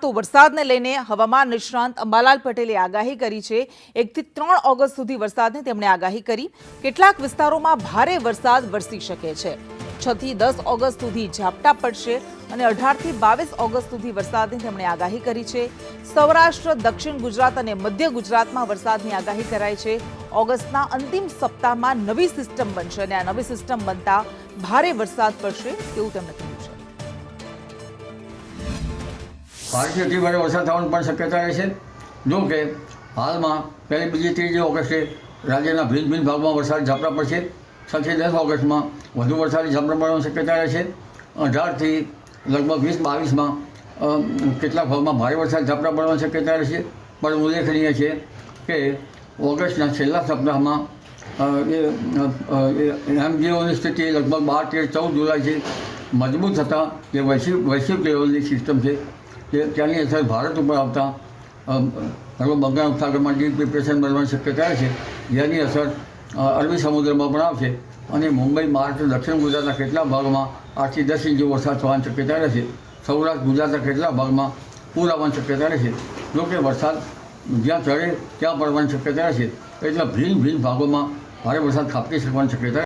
તો વરસાદને લઈને હવામાન નિષ્ણાંત અંબાલાલ પટેલે આગાહી કરી છે। 1 થી 3 ઓગસ્ટ સુધી વરસાદની તેમણે આગાહી કરી। કેટલાક વિસ્તારોમાં ભારે વરસાદ વરસી શકે છે। 6 થી 10 ઓગસ્ટ સુધી ઝાપટા પડશે અને 18 થી 22 ઓગસ્ટ સુધી વરસાદની તેમણે આગાહી કરી છે। સૌરાષ્ટ્ર, દક્ષિણ ગુજરાત અને મધ્ય ગુજરાતમાં વરસાદની આગાહી કરાઈ છે। ઓગસ્ટના અંતિમ સપ્તાહમાં નવી સિસ્ટમ બનશે અને આ નવી સિસ્ટમ બનતા ભારે વરસાદ પડશે તેવું તેમણે કહ્યું છે। ભારેથી અતિ ભારે વરસાદ થવાની પણ શક્યતા રહેશે। જો કે હાલમાં પહેલી, બીજી, ત્રીજી ઓગસ્ટે રાજ્યના ભિન્ન ભિન્ન ભાગમાં વરસાદ ઝાપટા પડશે। 6 થી 10 ઓગસ્ટમાં વધુ વરસાદી ઝાપટા પડવાની શક્યતા રહેશે। 18 થી લગભગ 20-22માં કેટલાક ભાગમાં ભારે વરસાદ ઝાપટા પડવાની શક્યતા રહેશે। પણ ઉલ્લેખનીય છે કે ઓગસ્ટના છેલ્લા સપ્તાહમાં એમજીઓની સ્થિતિ લગભગ 12, 13, 14 જુલાઈથી મજબૂત થતાં જે વૈશ્વિક લેવલની સિસ્ટમ છે ત્યાંની અસર ભારત ઉપર આવતા બંગાળ ઉપસાગરમાં ડીપ ડિપ્રેશન બનવાની શક્યતા છે, જેની અસર અરબી સમુદ્રમાં પણ આવશે અને મુંબઈ, મહારાષ્ટ્ર, દક્ષિણ ગુજરાતના કેટલાક ભાગમાં 8 થી 10 ઇંચ વરસાદ થવાની શક્યતા રહેશે। સૌરાષ્ટ્ર, ગુજરાતના કેટલાક ભાગમાં પૂર આવવાની શક્યતા રહેશે। જોકે વરસાદ જ્યાં ચડે ત્યાં પડવાની શક્યતા રહેશે, એટલે ભિન્ન ભિન્ન ભાગોમાં ભારે વરસાદ ખાબકી શકવાની શક્યતા